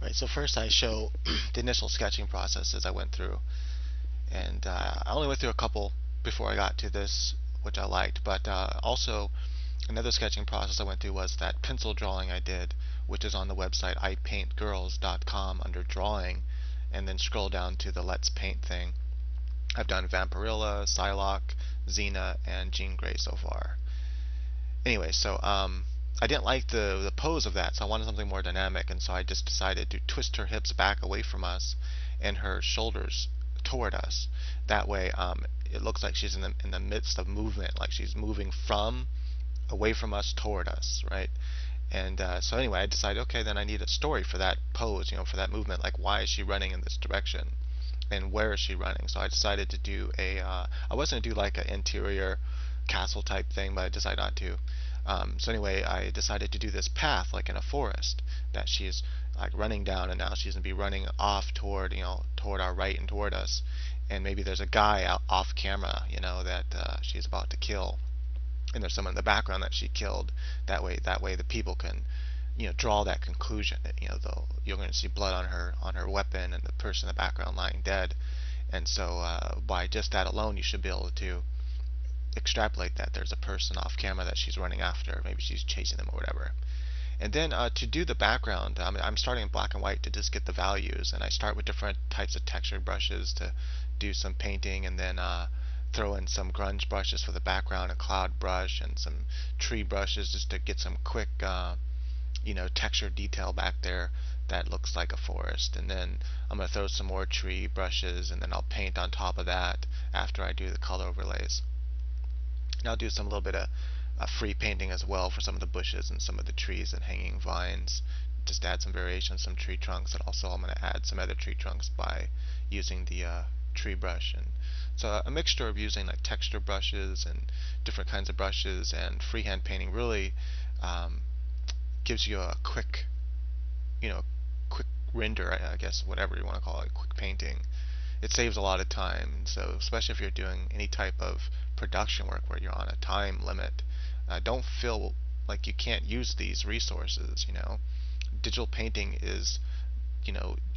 Right, so first I show the initial sketching process as I went through, and I only went through a couple before I got to this, which I liked, but also another sketching process I went through was that pencil drawing I did, which is on the website ipaintgirls.com under drawing, and then scroll down to the Let's Paint thing. I've done Vampirilla, Psylocke, Xena, and Jean Grey so far. Anyway, so I didn't like the pose of that, so I wanted something more dynamic, and so I just decided to twist her hips back away from us and her shoulders toward us. That way, it looks like she's in the midst of movement, like she's moving from away from us toward us, right? And so anyway, I decided, okay, then I need a story for that pose, for that movement. Like, why is she running in this direction, and where is she running? So I decided to do I was going to do like an interior castle type thing, but I decided not to. So anyway, I decided to do this path like in a forest that she's like running down, and now she's gonna be running off toward toward our right and toward us, and maybe there's a guy out off camera that she's about to kill, and there's someone in the background that she killed. That way the people can draw that conclusion that you're going to see blood on her weapon and the person in the background lying dead, and so by just that alone you should be able to extrapolate that there's a person off camera that she's running after. Maybe she's chasing them or whatever. And then to do the background, I'm starting in black and white to just get the values, and I start with different types of texture brushes to do some painting, and then throw in some grunge brushes for the background, a cloud brush, and some tree brushes just to get some quick texture detail back there that looks like a forest. And then I'm going to throw some more tree brushes, and then I'll paint on top of that after I do the color overlays. And I'll do some little bit of free painting as well for some of the bushes and some of the trees and hanging vines. Just add some variation, some tree trunks, and also I'm going to add some other tree trunks by using the tree brush. And so a mixture of using like texture brushes and different kinds of brushes and freehand painting really gives you a quick, quick render, I guess, whatever you want to call it, quick painting. It saves a lot of time. So especially if you're doing any type of production work where you're on a time limit, don't feel like you can't use these resources. Digital painting is,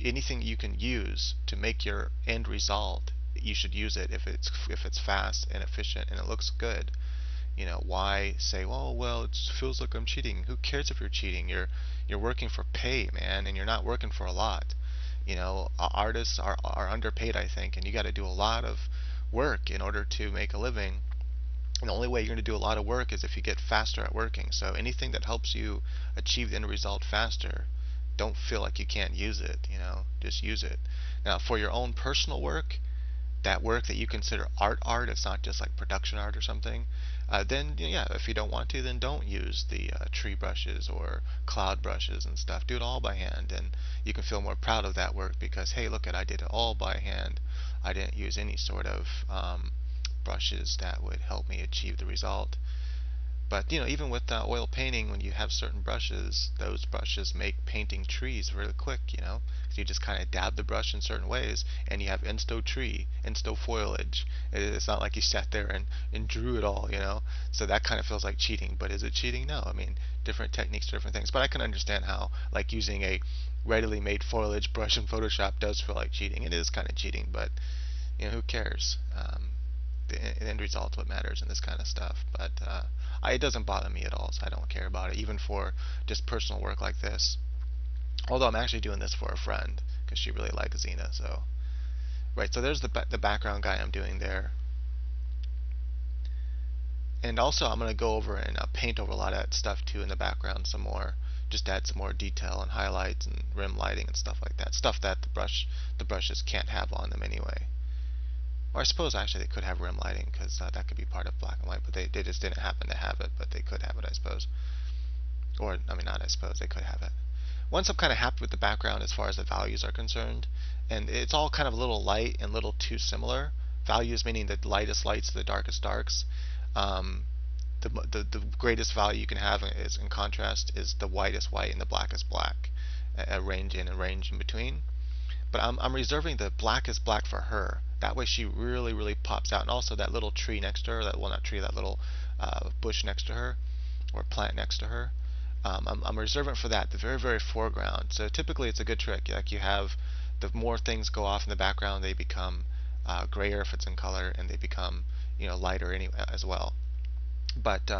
anything you can use to make your end result, you should use it if it's fast and efficient and it looks good. Why say, well, it feels like I'm cheating? Who cares if you're cheating? You're working for pay, man, and you're not working for a lot. Artists are underpaid, I think, and you got to do a lot of work in order to make a living. And the only way you're going to do a lot of work is if you get faster at working. So anything that helps you achieve the end result faster, don't feel like you can't use it. Just use it. Now, for your own personal work, that work that you consider art, it's not just like production art or something, then yeah, if you don't want to, then don't use the tree brushes or cloud brushes and stuff. Do it all by hand, and you can feel more proud of that work because, hey, look, I did it all by hand. I didn't use any sort of brushes that would help me achieve the result. But even with oil painting, when you have certain brushes, those brushes make painting trees really quick. You just kind of dab the brush in certain ways, and you have insto tree, insto foliage. It's not like you sat there and drew it all. So that kind of feels like cheating. But is it cheating? No. I mean, different techniques, different things. But I can understand how, like, using a readily made foliage brush in Photoshop does feel like cheating. It is kind of cheating, but who cares? The end result what matters in this kind of stuff. But it doesn't bother me at all, so I don't care about it, even for just personal work like this. Although I'm actually doing this for a friend because she really likes Xena. So right, so there's the background guy I'm doing there. And also I'm going to go over and paint over a lot of that stuff too in the background some more. Just add some more detail and highlights and rim lighting and stuff like that. Stuff that the brushes can't have on them anyway. Or I suppose actually they could have rim lighting because that could be part of black and white, but they just didn't happen to have it, but they could have it, I suppose. Or, I mean, not I suppose, they could have it. Once I'm kind of happy with the background as far as the values are concerned, and it's all kind of a little light and a little too similar. Values meaning the lightest lights to the darkest darks. The greatest value you can have is in contrast is the whitest white and the blackest black. A range in and range in between. But I'm reserving the blackest black for her. That way she really, really pops out. And also that little tree next to her, that, well, not tree, that little bush next to her, or plant next to her, I'm reserving for that, the very, very foreground. So typically it's a good trick. Like you have the more things go off in the background, they become grayer if it's in color, and they become lighter anyway as well. But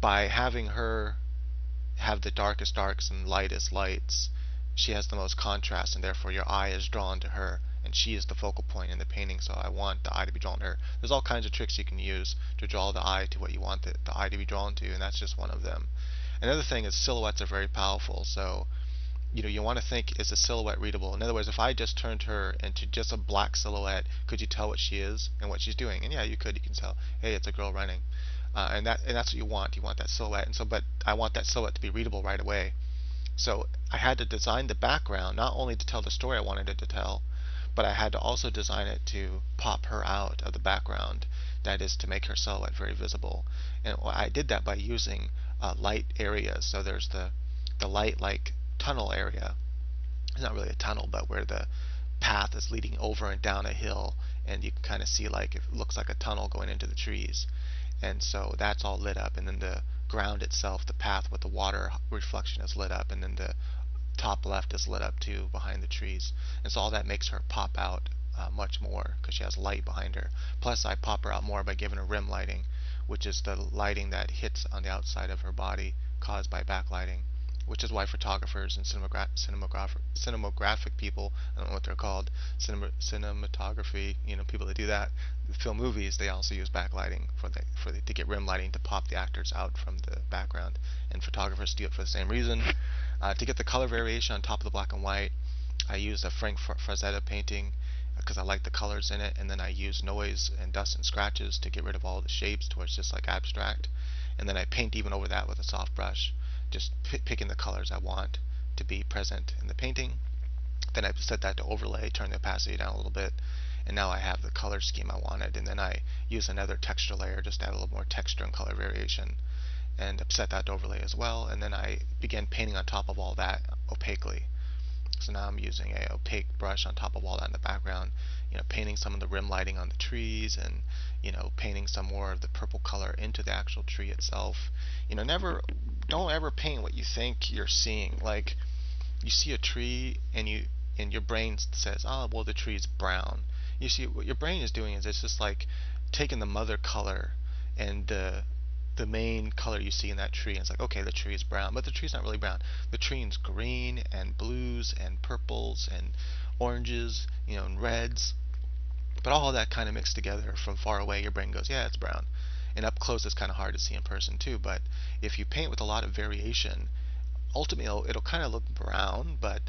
by having her have the darkest darks and lightest lights, she has the most contrast, and therefore your eye is drawn to her, and she is the focal point in the painting. So I want the eye to be drawn to her. There's all kinds of tricks you can use to draw the eye to what you want the eye to be drawn to, and that's just one of them. Another thing is silhouettes are very powerful. So you want to think, is the silhouette readable? In other words, if I just turned her into just a black silhouette, could you tell what she is and what she's doing? And yeah, you could. You can tell, hey, it's a girl running, and that's what you want. You want that silhouette, and so, but I want that silhouette to be readable right away. So I had to design the background not only to tell the story I wanted it to tell, but I had to also design it to pop her out of the background. That is, to make her silhouette very visible. And I did that by using light areas. So there's the light, like, tunnel area. It's not really a tunnel, but where the path is leading over and down a hill, and you can kind of see, like, it looks like a tunnel going into the trees. And so that's all lit up, and then the ground itself, the path with the water reflection, is lit up, and then the top left is lit up too behind the trees. And so all that makes her pop out much more because she has light behind her. Plus I pop her out more by giving her rim lighting, which is the lighting that hits on the outside of her body caused by backlighting, which is why photographers and cinematographic people, I don't know what they're called, cinematography, people that do that, film movies, they also use backlighting to get rim lighting to pop the actors out from the background. And photographers do it for the same reason. To get the color variation on top of the black and white, I used a Frank Frazetta painting because I like the colors in it, and then I use noise and dust and scratches to get rid of all the shapes to where it's just like abstract. And then I paint even over that with a soft brush, just picking the colors I want to be present in the painting. Then I set that to overlay, turn the opacity down a little bit, and now I have the color scheme I wanted. And then I use another texture layer just to add a little more texture and color variation, and set that to overlay as well. And then I began painting on top of all that opaquely. So now I'm using a opaque brush on top of all that in the background, painting some of the rim lighting on the trees, and painting some more of the purple color into the actual tree itself. Don't ever paint what you think you're seeing. Like, you see a tree and your brain says, oh, well, the tree's brown. You see, what your brain is doing is it's just like taking the mother color and the main color you see in that tree, and it's like, okay, the tree is brown, but the tree's not really brown. The tree's green and blues and purples and oranges, and reds. But all of that kind of mixed together, from far away, your brain goes, yeah, it's brown. And up close, it's kind of hard to see in person too. But if you paint with a lot of variation, ultimately it'll kind of look brown, but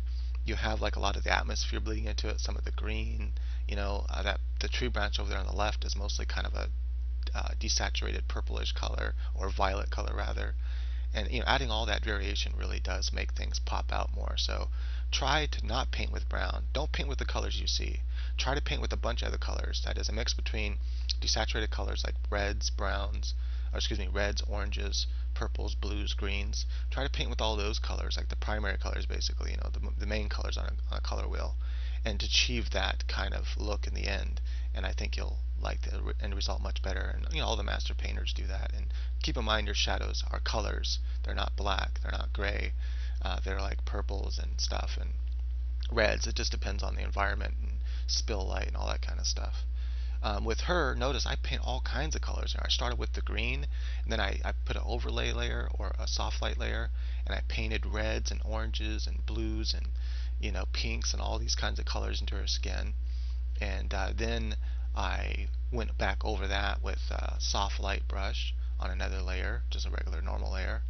you have like a lot of the atmosphere bleeding into it, some of the green. That the tree branch over there on the left is mostly kind of a desaturated purplish color, or violet color rather. And adding all that variation really does make things pop out more. So try to not paint with brown. Don't paint with the colors you see. Try to paint with a bunch of other colors. That is a mix between desaturated colors like reds, reds, oranges, purples, blues, greens. Try to paint with all those colors, like the primary colors, basically, the main colors on a color wheel, and to achieve that kind of look in the end. And I think you'll like the end result much better. And all the master painters do that. And keep in mind, your shadows are colors. They're not black. They're not gray. They're like purples and stuff, and reds. It just depends on the environment and spill light and all that kind of stuff. With her, notice I paint all kinds of colors here. I started with the green, and then I put an overlay layer or a soft light layer, and I painted reds and oranges and blues and pinks and all these kinds of colors into her skin. And then I went back over that with a soft light brush on another layer, just a regular normal layer.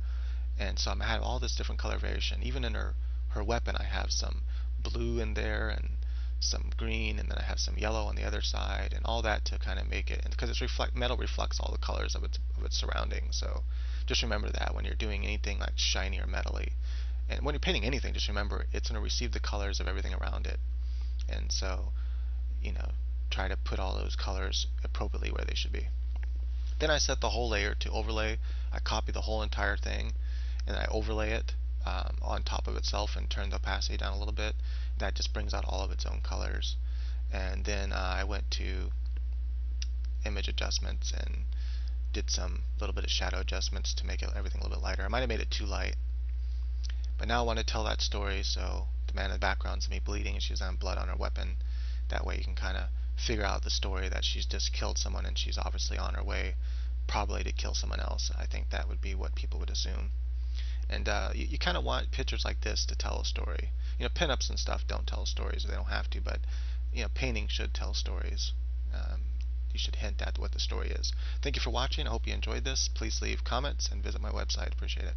And so I had all this different color variation. Even in her weapon, I have some blue in there and some green, and then I have some yellow on the other side, and all that to kind of make it. And because metal reflects all the colors of its surroundings. So just remember that when you're doing anything like shiny or metally, and when you're painting anything, just remember it's going to receive the colors of everything around it. And so try to put all those colors appropriately where they should be. Then I set the whole layer to overlay. I copy the whole entire thing, and I overlay it on top of itself and turn the opacity down a little bit. That just brings out all of its own colors. And then I went to image adjustments and did some little bit of shadow adjustments to make everything a little bit lighter. I might have made it too light. But now I want to tell that story, so the man in the background's me bleeding and she's on blood on her weapon. That way you can kind of figure out the story that she's just killed someone and she's obviously on her way probably to kill someone else. I think that would be what people would assume. And you kind of want pictures like this to tell a story. Pinups and stuff don't tell stories, or they don't have to, but painting should tell stories. You should hint at what the story is. Thank you for watching. I hope you enjoyed this. Please leave comments and visit my website. Appreciate it.